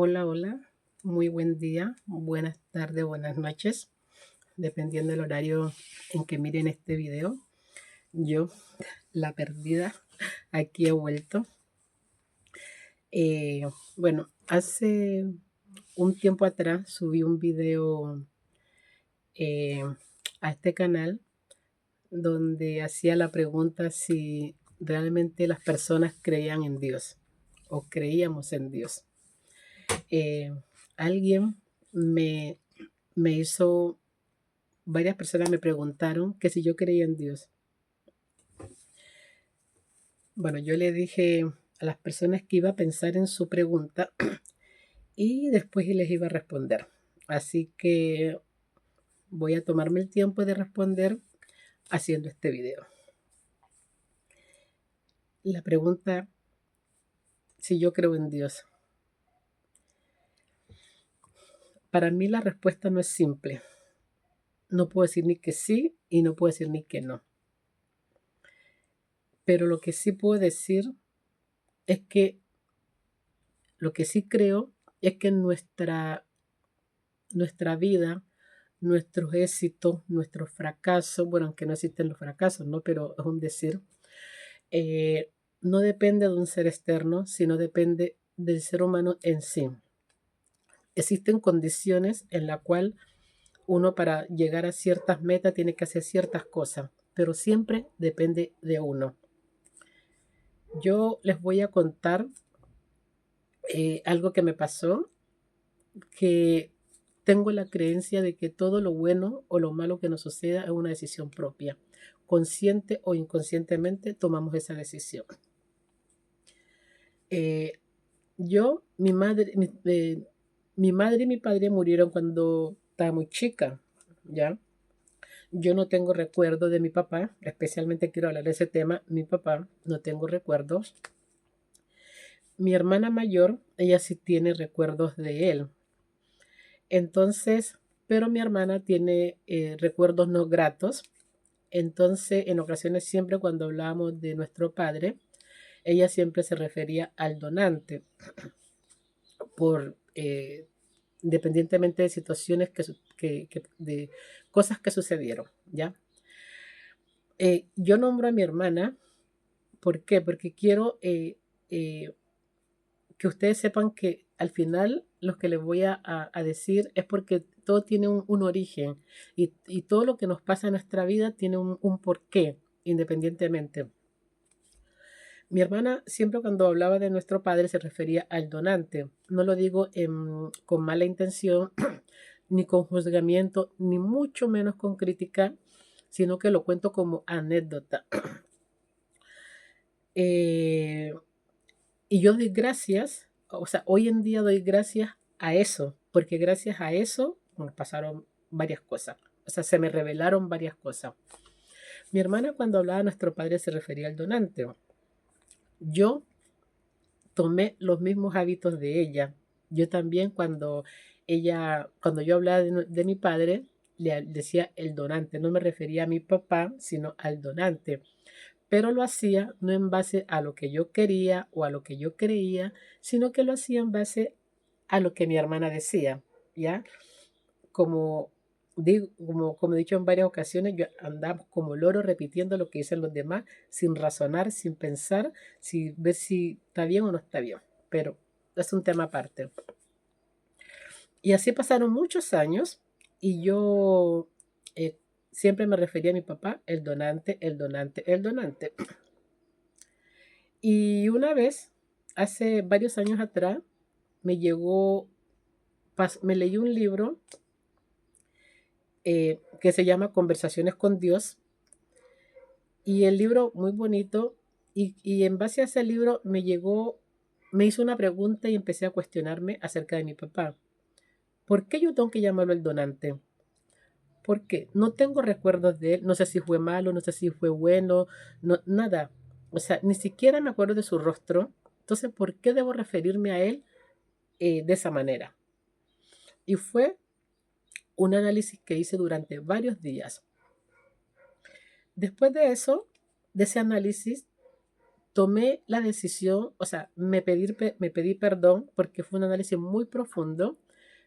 Hola, hola, muy buen día, buenas tardes, buenas noches, dependiendo del horario en que miren este video. Yo, la perdida, aquí he vuelto. Eh, Hace un tiempo atrás subí un video eh, a este canal donde hacía la pregunta si realmente las personas creían en Dios o creíamos en Dios. Eh, Alguien me, me hizo varias personas me preguntaron que si yo creía en Dios. Bueno, yo le dije a las personas que iba a pensar en su pregunta y después les iba a responder. Así que voy a tomarme el tiempo de responder haciendo este video. La pregunta, si yo creo en Dios. Para mí la respuesta no es simple. No puedo decir ni que sí y no puedo decir ni que no. Pero lo que sí puedo decir es que lo que sí creo es que nuestra vida, nuestros éxitos, nuestros fracasos, bueno, aunque no existen los fracasos, ¿no? Pero es un decir, eh, no depende de un ser externo, sino depende del ser humano en sí. Existen condiciones en las cuales uno para llegar a ciertas metas tiene que hacer ciertas cosas, pero siempre depende de uno. Yo les voy a contar algo que me pasó, que tengo la creencia de que todo lo bueno o lo malo que nos suceda es una decisión propia. Consciente o inconscientemente tomamos esa decisión. Eh, mi madre y mi padre murieron cuando estaba muy chica, ¿ya? Yo no tengo recuerdo de mi papá, especialmente quiero hablar de ese tema, mi papá, no tengo recuerdos. Mi hermana mayor, ella sí tiene recuerdos de él. Entonces, pero mi hermana tiene recuerdos no gratos. Entonces, en ocasiones siempre cuando hablábamos de nuestro padre, ella siempre se refería al donante, por independientemente de situaciones de cosas que sucedieron, ¿ya? Yo nombro a mi hermana, ¿por qué? Porque quiero eh, que ustedes sepan que al final lo que les voy a decir es porque todo tiene un origen y todo lo que nos pasa en nuestra vida tiene un porqué, independientemente. Mi hermana siempre cuando hablaba de nuestro padre se refería al donante. No lo digo con mala intención, ni con juzgamiento, ni mucho menos con crítica, sino que lo cuento como anécdota. Eh, y yo doy gracias, o sea, hoy en día doy gracias a eso, porque gracias a eso me pasaron varias cosas. O sea, se me revelaron varias cosas. Mi hermana cuando hablaba de nuestro padre se refería al donante. Yo tomé los mismos hábitos de ella. Yo también cuando yo hablaba de mi padre, le decía el donante. No me refería a mi papá, sino al donante. Pero lo hacía no en base a lo que yo quería o a lo que yo creía, sino que lo hacía en base a lo que mi hermana decía, ¿ya? Como como he dicho en varias ocasiones, yo andaba como loro repitiendo lo que dicen los demás, sin razonar, sin pensar, sin ver si está bien o no está bien. Pero es un tema aparte. Y así pasaron muchos años y yo eh, siempre me refería a mi papá, el donante, el donante, el donante. Y una vez, hace varios años atrás, me llegó, me leí un libro que se llama Conversaciones con Dios. Y el libro muy bonito. Y en base a ese libro me hizo una pregunta y empecé a cuestionarme acerca de mi papá. ¿Por qué yo tengo que llamarlo el donante? Porque no tengo recuerdos de él, no sé si fue malo, no sé si fue bueno, no, nada. O sea, ni siquiera me acuerdo de su rostro. Entonces, ¿por qué debo referirme a él de esa manera? Y fue un análisis que hice durante varios días. Después de eso, de ese análisis, tomé la decisión, o sea, me pedí perdón porque fue un análisis muy profundo.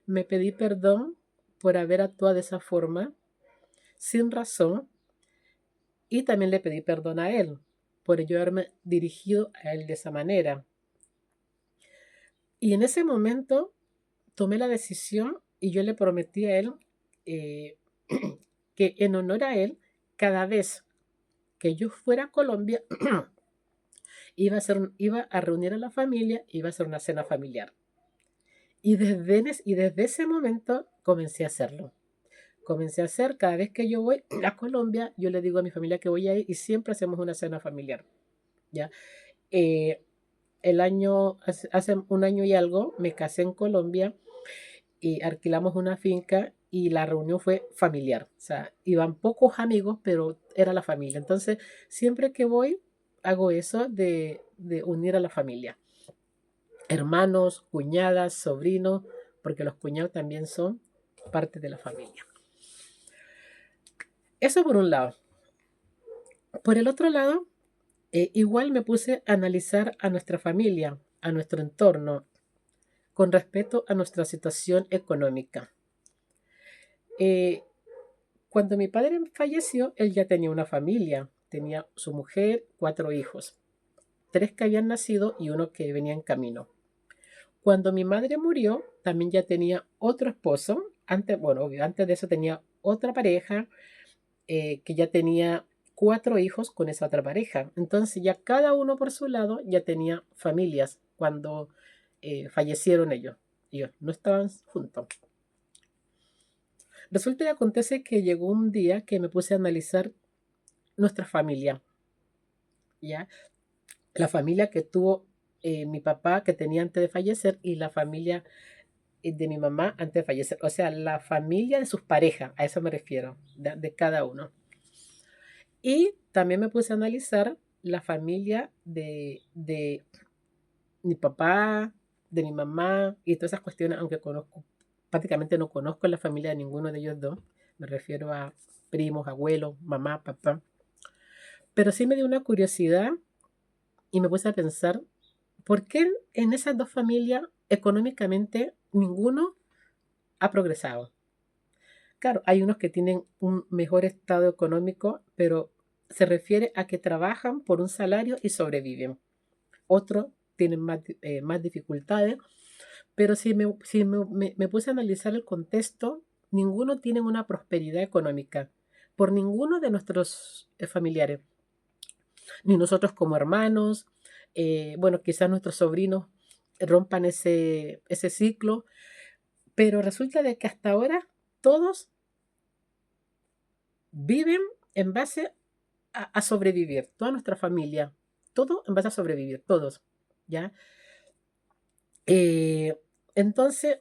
Me pedí perdón por haber actuado de esa forma, sin razón, y también le pedí perdón a él por yo haberme dirigido a él de esa manera. Y en ese momento tomé la decisión y yo le prometí a él eh, que en honor a él, cada vez que yo fuera a Colombia, iba a reunir a la familia, iba a hacer una cena familiar. Y desde ese momento comencé a hacerlo. Comencé a hacer, cada vez que yo voy a Colombia, yo le digo a mi familia que voy a ir y siempre hacemos una cena familiar. ¿Ya? Eh, hace un año y algo, me casé en Colombia y alquilamos una finca y la reunión fue familiar. O sea, iban pocos amigos, pero era la familia. Entonces, siempre que voy, hago eso de unir a la familia. Hermanos, cuñadas, sobrinos, porque los cuñados también son parte de la familia. Eso por un lado. Por el otro lado, igual me puse a analizar a nuestra familia, a nuestro entorno, con respecto a nuestra situación económica. Eh, Cuando mi padre falleció, él ya tenía una familia, tenía su mujer, 4 hijos, 3 que habían nacido y uno que venía en camino. Cuando mi madre murió, también ya tenía otro esposo. Antes, bueno, obvio, antes de eso tenía otra pareja que ya tenía 4 hijos con esa otra pareja. Entonces ya cada uno por su lado ya tenía familias cuando fallecieron ellos. Ellos no estaban juntos. Resulta y acontece que llegó un día que me puse a analizar nuestra familia, ¿ya? La familia que tuvo mi papá que tenía antes de fallecer y la familia de mi mamá antes de fallecer. O sea, la familia de sus parejas, a eso me refiero, de cada uno. Y también me puse a analizar la familia de mi papá, de mi mamá y todas esas cuestiones, aunque conozco, prácticamente no conozco la familia de ninguno de ellos dos. Me refiero a primos, abuelos, mamá, papá. Pero sí me dio una curiosidad y me puse a pensar, ¿por qué en esas dos familias económicamente ninguno ha progresado? Claro, hay unos que tienen un mejor estado económico, pero se refiere a que trabajan por un salario y sobreviven. Otros tienen más dificultades, pero si me puse a analizar el contexto, ninguno tiene una prosperidad económica por ninguno de nuestros familiares, ni nosotros como hermanos. Bueno, quizás nuestros sobrinos rompan ese ciclo, pero resulta de que hasta ahora todos viven en base a sobrevivir, toda nuestra familia, todo en base a sobrevivir, todos, ¿ya? Eh, entonces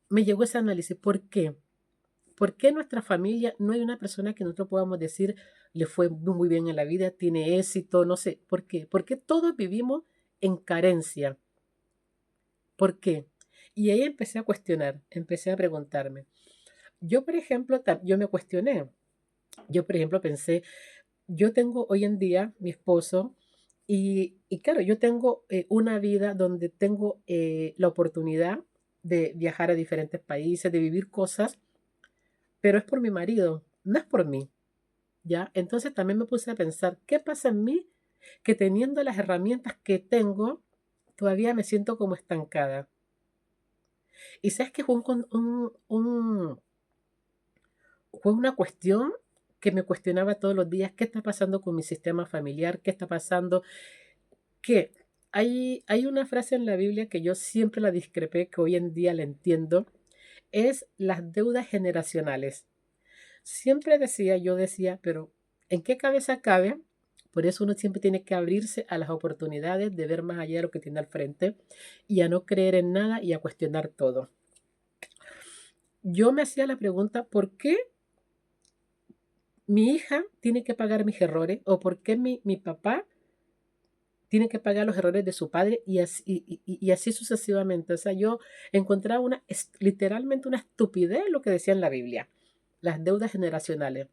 me llegó ese análisis, ¿por qué? ¿Por qué en nuestra familia no hay una persona que nosotros podamos decir le fue muy bien en la vida, tiene éxito, no sé, ¿por qué? Porque todos vivimos en carencia, ¿por qué? Y ahí empecé a cuestionar, empecé a preguntarme. Yo, por ejemplo, yo me cuestioné, yo, por ejemplo, pensé, yo tengo hoy en día mi esposo y claro, yo tengo una vida donde tengo la oportunidad de viajar a diferentes países, de vivir cosas, pero es por mi marido, no es por mí, ¿ya? Entonces también me puse a pensar, ¿qué pasa en mí que teniendo las herramientas que tengo, todavía me siento como estancada? Y sabes que fue una cuestión que me cuestionaba todos los días, ¿qué está pasando con mi sistema familiar? ¿Qué está pasando? Que hay una frase en la Biblia que yo siempre la discrepé, que hoy en día la entiendo, es las deudas generacionales. Siempre yo decía, pero ¿en qué cabeza cabe? Por eso uno siempre tiene que abrirse a las oportunidades de ver más allá de lo que tiene al frente y a no creer en nada y a cuestionar todo. Yo me hacía la pregunta, ¿por qué mi hija tiene que pagar mis errores? ¿O por qué mi papá tiene que pagar los errores de su padre? Y así sucesivamente? O sea, yo encontraba literalmente una estupidez lo que decía en la Biblia, las deudas generacionales.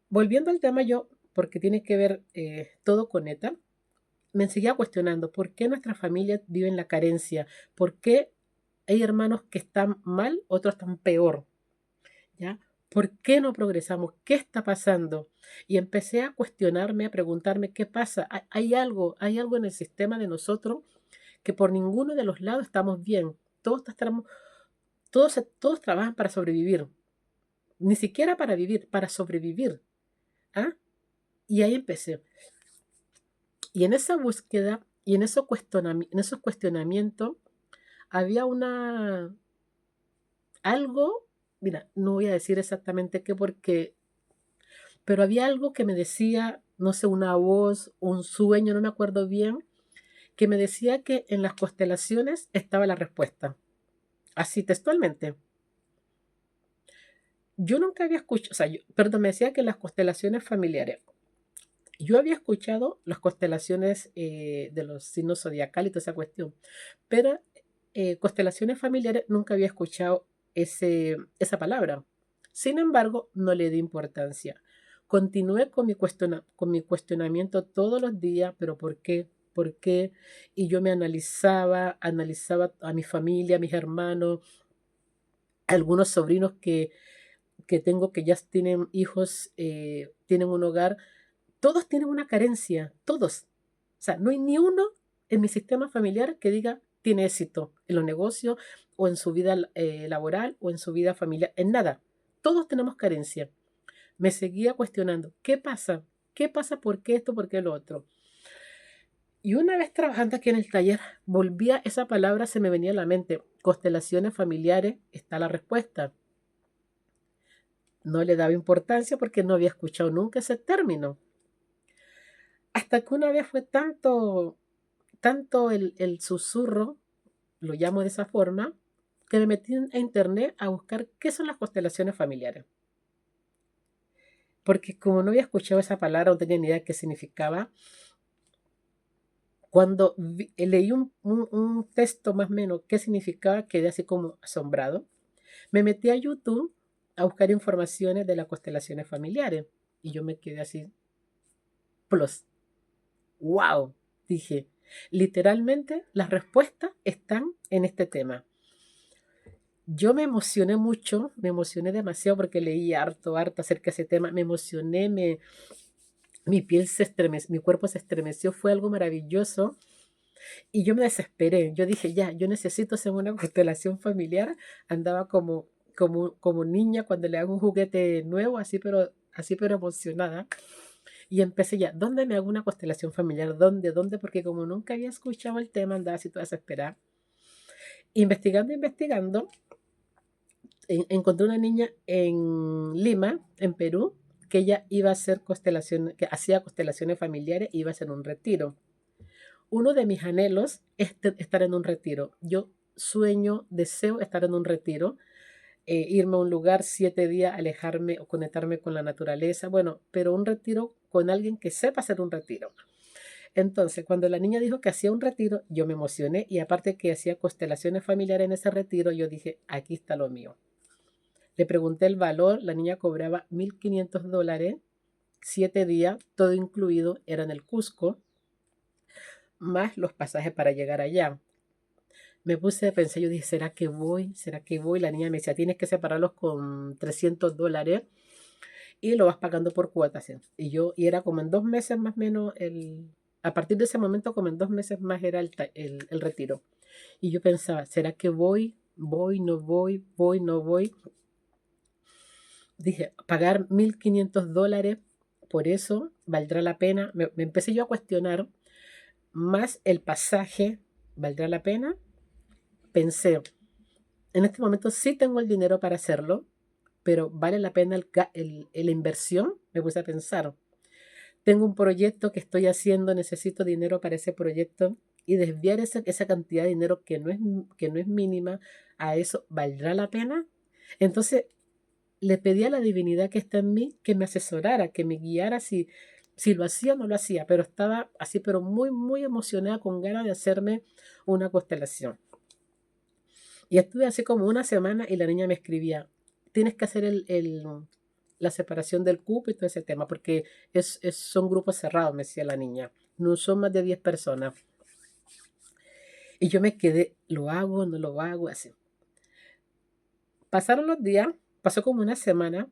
Volviendo al tema, yo porque tiene que ver todo con ETA, me seguía cuestionando por qué nuestra familia vive en la carencia, por qué hay hermanos que están mal, otros están peor, ¿ya? ¿Por qué no progresamos? ¿Qué está pasando? Y empecé a cuestionarme, a preguntarme qué pasa. Hay algo en el sistema de nosotros que por ninguno de los lados estamos bien. Todos trabajan para sobrevivir. Ni siquiera para vivir, para sobrevivir. ¿Ah? Y ahí empecé. Y en esa búsqueda y en esos cuestionamientos había algo, mira, no voy a decir exactamente qué porque, pero había algo que me decía, no sé, una voz, un sueño, no me acuerdo bien, que me decía que en las constelaciones estaba la respuesta. Así textualmente. Yo nunca había escuchado, o sea, perdón, me decía que las constelaciones familiares. Yo había escuchado las constelaciones de los signos zodiacales y toda esa cuestión, pero constelaciones familiares nunca había escuchado esa palabra. Sin embargo, no le di importancia. Continué con mi cuestionamiento todos los días, pero ¿por qué? ¿Por qué? Y yo me analizaba a mi familia, a mis hermanos, a algunos sobrinos que tengo que ya tienen hijos, tienen un hogar, todos tienen una carencia, todos. O sea, no hay ni uno en mi sistema familiar que diga tiene éxito en los negocios o en su vida laboral o en su vida familiar, en nada. Todos tenemos carencia. Me seguía cuestionando, ¿qué pasa? ¿Qué pasa? ¿Por qué esto? ¿Por qué lo otro? Y una vez trabajando aquí en el taller, volvía esa palabra, se me venía a la mente, constelaciones familiares, está la respuesta. No le daba importancia porque no había escuchado nunca ese término. Hasta que una vez fue tanto el susurro, lo llamo de esa forma, que me metí a internet a buscar qué son las constelaciones familiares. Porque como no había escuchado esa palabra, no tenía ni idea de qué significaba, cuando leí un texto más o menos qué significaba, quedé así como asombrado. Me metí a YouTube a buscar informaciones de las constelaciones familiares y yo me quedé así, plus, wow, dije, literalmente las respuestas están en este tema. Yo me emocioné mucho, me emocioné demasiado porque leí harto acerca de ese tema, me emocioné, mi piel se estremeció, mi cuerpo se estremeció, fue algo maravilloso y yo me desesperé, yo dije, ya, yo necesito hacer una constelación familiar, andaba como niña cuando le hago un juguete nuevo, así pero emocionada. Y empecé ya, ¿dónde me hago una constelación familiar? ¿Dónde? Porque como nunca había escuchado el tema, andaba así toda desesperada. Investigando, encontré una niña en Lima, en Perú, que ella iba a hacer constelaciones, que hacía constelaciones familiares, iba a hacer un retiro. Uno de mis anhelos es estar en un retiro. Yo deseo estar en un retiro, irme a un lugar 7 días, alejarme o conectarme con la naturaleza, bueno, pero un retiro con alguien que sepa hacer un retiro. Entonces, cuando la niña dijo que hacía un retiro, yo me emocioné y aparte que hacía constelaciones familiares en ese retiro, yo dije, aquí está lo mío. Le pregunté el valor, la niña cobraba $1,500, 7 días, todo incluido, era en el Cusco, más los pasajes para llegar allá. Me puse a pensar, yo dije, ¿será que voy? ¿Será que voy? La niña me decía, tienes que separarlos con $300 y lo vas pagando por cuotas. Y era como en 2 meses más o menos, a partir de ese momento como en 2 meses más era el retiro. Y yo pensaba, ¿será que voy? Voy, no voy, voy, no voy. Dije, pagar $1,500 por eso, ¿valdrá la pena? Me empecé yo a cuestionar, más el pasaje, ¿valdrá la pena? Pensé, en este momento sí tengo el dinero para hacerlo, pero ¿vale la pena la inversión? Me puse a pensar. Tengo un proyecto que estoy haciendo, necesito dinero para ese proyecto y desviar esa cantidad de dinero que no es mínima a eso, ¿valdrá la pena? Entonces le pedí a la divinidad que está en mí que me asesorara, que me guiara si lo hacía o no lo hacía, pero estaba así, pero muy, muy emocionada con ganas de hacerme una constelación. Y estuve así como una semana y la niña me escribía, tienes que hacer la separación del cupo y todo ese tema, porque son grupos cerrados, me decía la niña. No son más de 10 personas. Y yo me quedé, ¿lo hago, no lo hago? Así. Pasaron los días, pasó como una semana,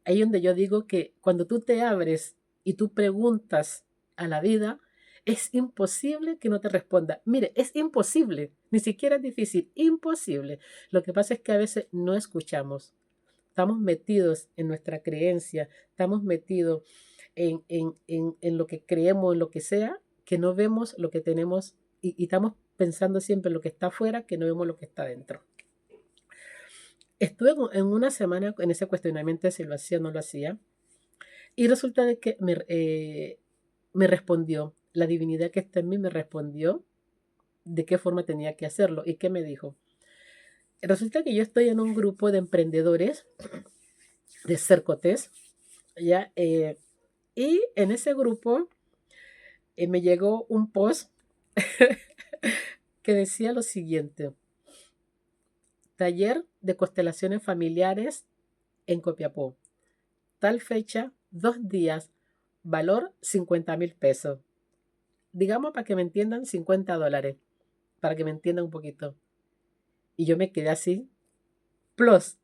ahí donde yo digo que cuando tú te abres y tú preguntas a la vida, es imposible que no te responda. Mire, es imposible, ni siquiera es difícil, imposible. Lo que pasa es que a veces no escuchamos. Estamos metidos en nuestra creencia, estamos metidos en lo que creemos, en lo que sea, que no vemos lo que tenemos y estamos pensando siempre en lo que está afuera, que no vemos lo que está dentro. Estuve en una semana en ese cuestionamiento de si lo hacía o no lo hacía. Y resulta de que me respondió, la divinidad que está en mí me respondió de qué forma tenía que hacerlo. ¿Y qué me dijo? Resulta que yo estoy en un grupo de emprendedores de Cercotés, ¿ya? Y en ese grupo me llegó un post que decía lo siguiente: taller de constelaciones familiares en Copiapó. Tal fecha, 2 días, valor 50,000 pesos. Digamos, para que me entiendan, $50, para que me entiendan un poquito. Y yo me quedé así. Plus,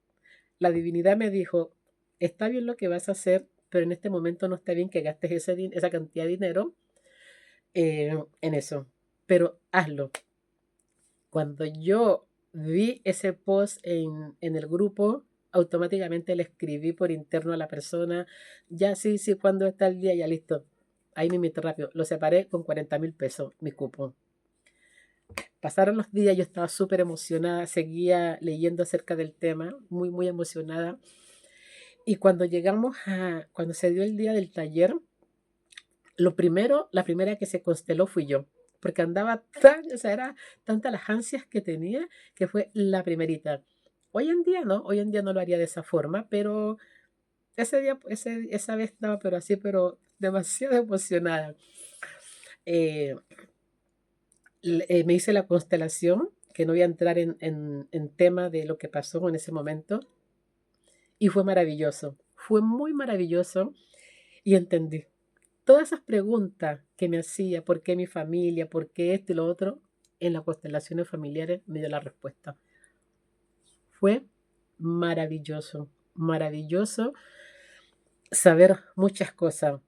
la divinidad me dijo, está bien lo que vas a hacer, pero en este momento no está bien que gastes esa cantidad de dinero en eso. Pero hazlo. Cuando yo vi ese post en el grupo, automáticamente le escribí por interno a la persona, ya sí, sí, cuando está el día, ya listo. Ahí me invité rápido. Lo separé con 40,000 pesos, mi cupo. Pasaron los días, yo estaba súper emocionada, seguía leyendo acerca del tema, muy, muy emocionada. Y cuando se dio el día del taller, la primera que se consteló fui yo, porque andaba o sea, era tantas las ansias que tenía que fue la primerita. Hoy en día no lo haría de esa forma, pero ese día, esa vez estaba, pero así, pero demasiado emocionada. Eh, Me hice la constelación, que no voy a entrar en tema de lo que pasó en ese momento, y fue maravilloso, fue muy maravilloso y entendí. Todas esas preguntas que me hacía, ¿por qué mi familia? ¿Por qué esto y lo otro? En las constelaciones familiares me dio la respuesta. Fue maravilloso, maravilloso saber muchas cosas.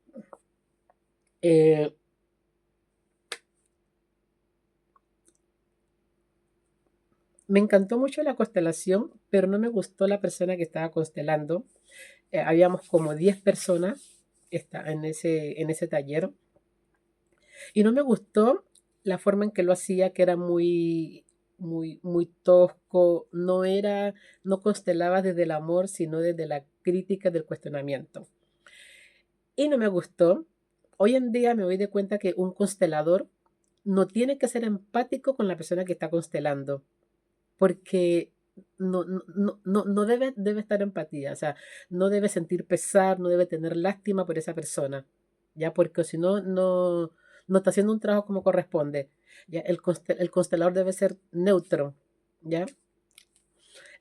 Eh, Me encantó mucho la constelación, pero no me gustó la persona que estaba constelando. Habíamos como 10 personas en ese taller y no me gustó la forma en que lo hacía, que era muy, muy, muy tosco. No constelaba desde el amor, sino desde la crítica del cuestionamiento. Y no me gustó. Hoy en día me doy de cuenta que un constelador no tiene que ser empático con la persona que está constelando, porque no debe estar empatía, o sea, no debe sentir pesar, no debe tener lástima por esa persona, ya, porque si no, no está haciendo un trabajo como corresponde. Ya, el constelador debe ser neutro, ya.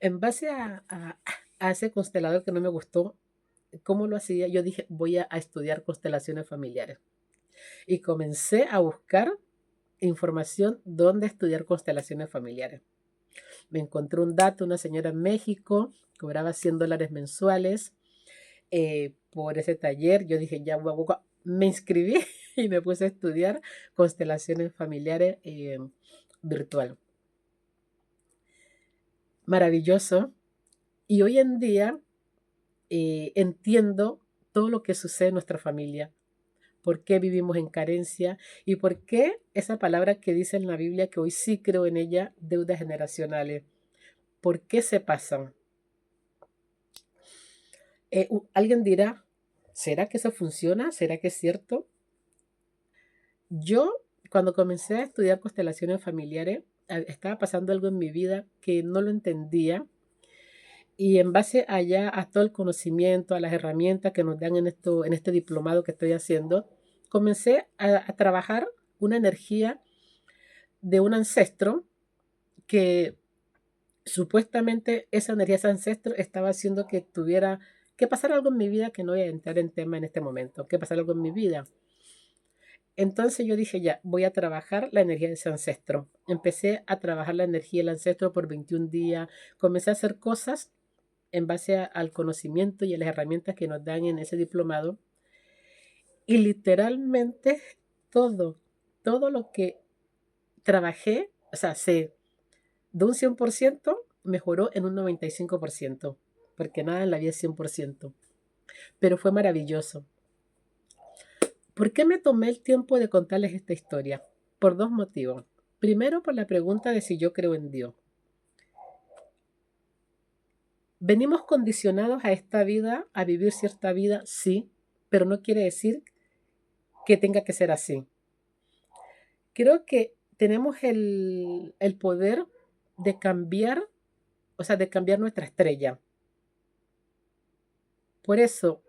En base a ese constelador que no me gustó, cómo lo hacía, yo dije, voy a estudiar constelaciones familiares. Y comencé a buscar información dónde estudiar constelaciones familiares. Me encontré un dato, una señora en México cobraba $100 mensuales por ese taller. Yo dije, ya, me inscribí y me puse a estudiar constelaciones familiares virtual. Maravilloso. Y hoy en día entiendo todo lo que sucede en nuestra familia, por qué vivimos en carencia y por qué esa palabra que dice en la Biblia, que hoy sí creo en ella, deudas generacionales. ¿Por qué se pasan? Alguien dirá, ¿será que eso funciona? ¿Será que es cierto? Yo, cuando comencé a estudiar constelaciones familiares, estaba pasando algo en mi vida que no lo entendía, y en base allá a todo el conocimiento, a las herramientas que nos dan en este diplomado que estoy haciendo, comencé a trabajar una energía de un ancestro que supuestamente esa energía, ese ancestro estaba haciendo que que pasara algo en mi vida, que no voy a entrar en tema en este momento, que pasara algo en mi vida. Entonces yo dije, ya, voy a trabajar la energía de ese ancestro. Empecé a trabajar la energía del ancestro por 21 días, comencé a hacer cosas en base al conocimiento y a las herramientas que nos dan en ese diplomado. Y literalmente todo, todo lo que trabajé, o sea, de un 100% mejoró en un 95%, porque nada en la vida es 100%. Pero fue maravilloso. ¿Por qué me tomé el tiempo de contarles esta historia? Por dos motivos. Primero, por la pregunta de si yo creo en Dios. ¿Venimos condicionados a esta vida, a vivir cierta vida? Sí, pero no quiere decir que tenga que ser así. Creo que tenemos el poder de cambiar, o sea, de cambiar nuestra estrella. Por eso,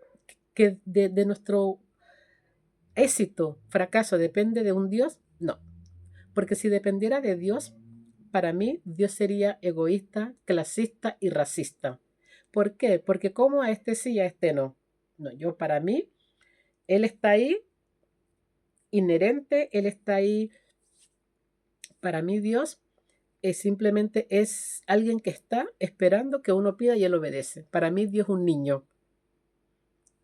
que de nuestro éxito, fracaso, depende de un Dios, no. Porque si dependiera de Dios, para mí Dios sería egoísta, clasista y racista. ¿Por qué? Porque como a este sí y a este no. No, yo para mí, Él está ahí inherente, Él está ahí. Para mí Dios simplemente es alguien que está esperando que uno pida y Él obedece. Para mí Dios es un niño.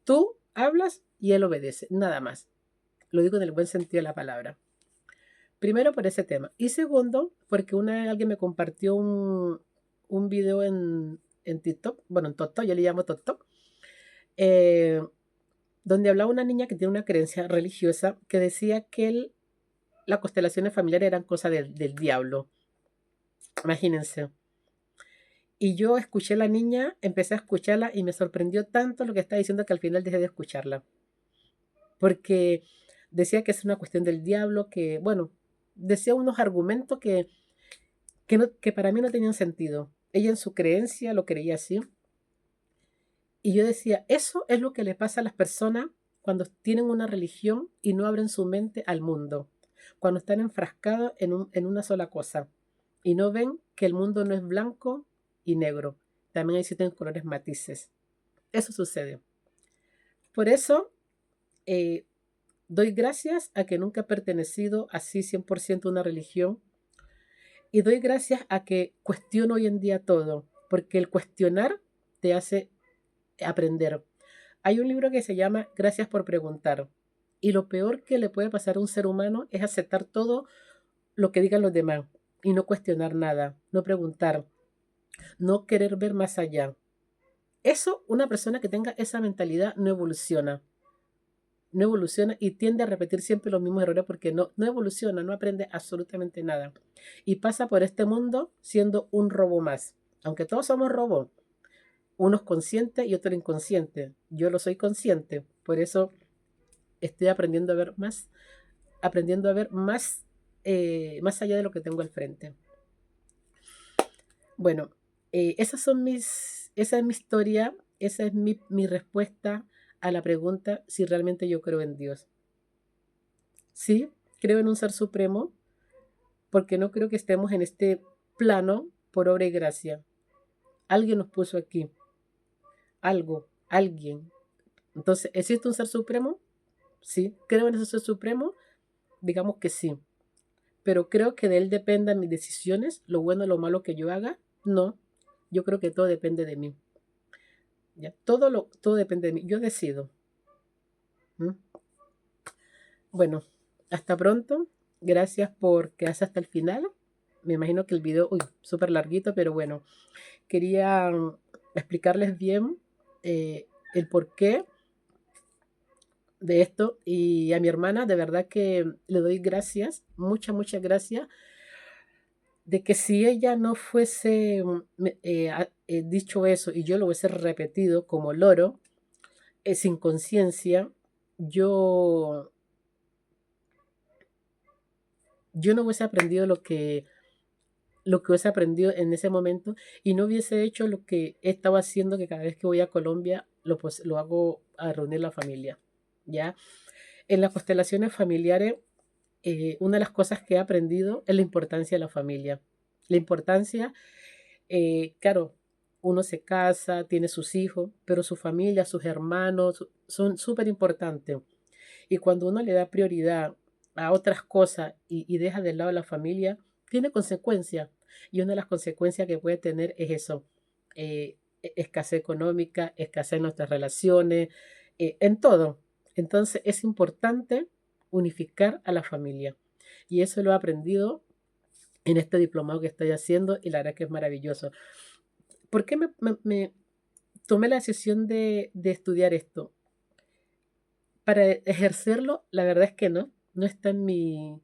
Tú hablas y Él obedece, nada más. Lo digo en el buen sentido de la palabra. Primero por ese tema. Y segundo, porque una vez alguien me compartió un video en TikTok, bueno, en TikTok, yo le llamo TikTok, eh, donde hablaba una niña que tiene una creencia religiosa que decía que las constelaciones familiares eran cosas del diablo. Imagínense. Y yo escuché a la niña, empecé a escucharla y me sorprendió tanto lo que está diciendo que al final dejé de escucharla. Porque decía que es una cuestión del diablo, que, bueno, decía unos argumentos que para mí no tenían sentido. Ella en su creencia lo creía así. Y yo decía, eso es lo que le pasa a las personas cuando tienen una religión y no abren su mente al mundo. Cuando están enfrascados en una sola cosa y no ven que el mundo no es blanco y negro. También existen colores matices. Eso sucede. Por eso eh, doy gracias a que nunca he pertenecido así 100% a una religión y doy gracias a que cuestiono hoy en día todo, porque el cuestionar te hace aprender. Hay un libro que se llama Gracias por preguntar. Y lo peor que le puede pasar a un ser humano es aceptar todo lo que digan los demás y no cuestionar nada, no preguntar, no querer ver más allá. Eso, una persona que tenga esa mentalidad no evoluciona. No evoluciona y tiende a repetir siempre los mismos errores porque no evoluciona, no aprende absolutamente nada. Y pasa por este mundo siendo un robo más. Aunque todos somos robos, unos conscientes y otros inconscientes. Yo lo soy consciente, por eso estoy aprendiendo a ver más, más allá de lo que tengo al frente. Bueno, esa es mi historia, esa es mi respuesta a la pregunta si realmente yo creo en Dios. Sí, creo en un ser supremo, porque no creo que estemos en este plano por obra y gracia. Alguien nos puso aquí, alguien. Entonces, ¿existe un ser supremo? Sí. ¿Creo en ese ser supremo? Digamos que sí. Pero creo que de él dependan mis decisiones, lo bueno o lo malo que yo haga. No, yo creo que todo depende de mí. ¿Ya? Todo depende de mí. Yo decido. ¿Mm? Bueno, hasta pronto. Gracias por quedarse hasta el final. Me imagino que el video, súper larguito, pero bueno, quería explicarles bien el porqué de esto y a mi hermana de verdad que le doy gracias, muchas, muchas gracias, de que si ella no fuese dicho eso y yo lo hubiese repetido como loro, sin conciencia, yo, yo no hubiese aprendido lo que hubiese aprendido en ese momento y no hubiese hecho lo que he estado haciendo, que cada vez que voy a Colombia lo hago a reunir la familia, ¿ya? En las constelaciones familiares, una de las cosas que he aprendido es la importancia de la familia. La importancia, claro, uno se casa, tiene sus hijos, pero su familia, sus hermanos son súper importantes. Y cuando uno le da prioridad a otras cosas y deja de lado a la familia, tiene consecuencias. Y una de las consecuencias que puede tener es eso, escasez económica, escasez en nuestras relaciones, en todo. Entonces es importante unificar a la familia. Y eso lo he aprendido en este diplomado que estoy haciendo y la verdad que es maravilloso. ¿Por qué me tomé la decisión de estudiar esto? Para ejercerlo, la verdad es que no está en mi,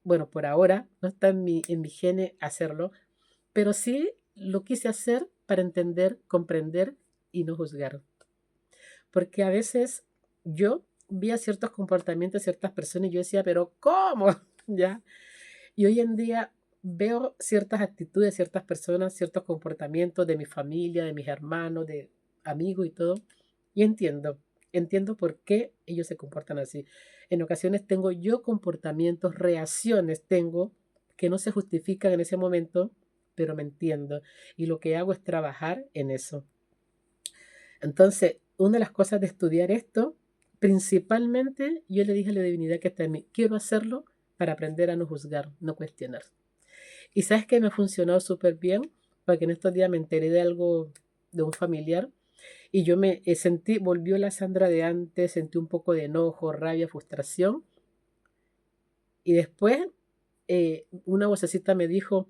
bueno, por ahora, no está en mi gene hacerlo, pero sí lo quise hacer para entender, comprender y no juzgar. Porque a veces yo veía ciertos comportamientos de ciertas personas y yo decía, pero ¿cómo? ¿Ya? Y hoy en día veo ciertas actitudes de ciertas personas, ciertos comportamientos de mi familia, de mis hermanos, de amigos y todo, y entiendo por qué ellos se comportan así. En ocasiones tengo yo comportamientos, reacciones tengo que no se justifican en ese momento, pero me entiendo. Y lo que hago es trabajar en eso. Entonces, una de las cosas de estudiar esto, principalmente yo le dije a la divinidad que está en mí, quiero hacerlo para aprender a no juzgar, no cuestionar. Y sabes que me ha funcionado súper bien, porque en estos días me enteré de algo de un familiar y yo me sentí, volvió la Sandra de antes, sentí un poco de enojo, rabia, frustración. Y después una vocecita me dijo,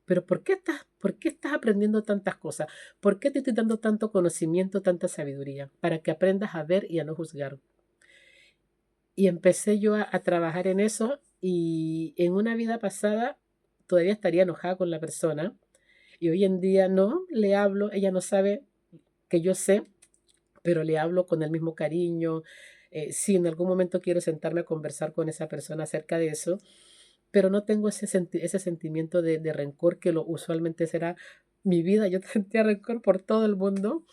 pero ¿por qué estás aprendiendo tantas cosas? ¿Por qué te estoy dando tanto conocimiento, tanta sabiduría? Para que aprendas a ver y a no juzgar. Y empecé yo a trabajar en eso y en una vida pasada todavía estaría enojada con la persona y hoy en día no, le hablo, ella no sabe que yo sé, pero le hablo con el mismo cariño. Si en algún momento quiero sentarme a conversar con esa persona acerca de eso, pero no tengo ese sentimiento de rencor que lo usualmente será mi vida. Yo sentía rencor por todo el mundo.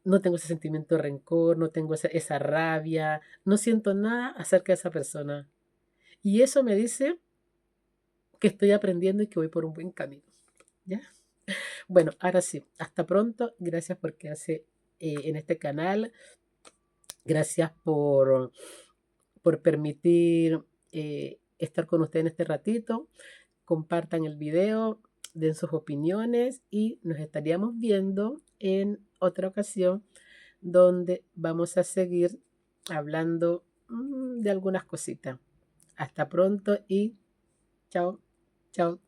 No tengo ese sentimiento de rencor, no tengo esa rabia, no siento nada acerca de esa persona. Y eso me dice que estoy aprendiendo y que voy por un buen camino. ¿Ya? Bueno, ahora sí, hasta pronto. Gracias por quedarse en este canal. Gracias por permitir estar con ustedes en este ratito. Compartan el video, den sus opiniones y nos estaríamos viendo en otra ocasión donde vamos a seguir hablando de algunas cositas. Hasta pronto y chao, chao.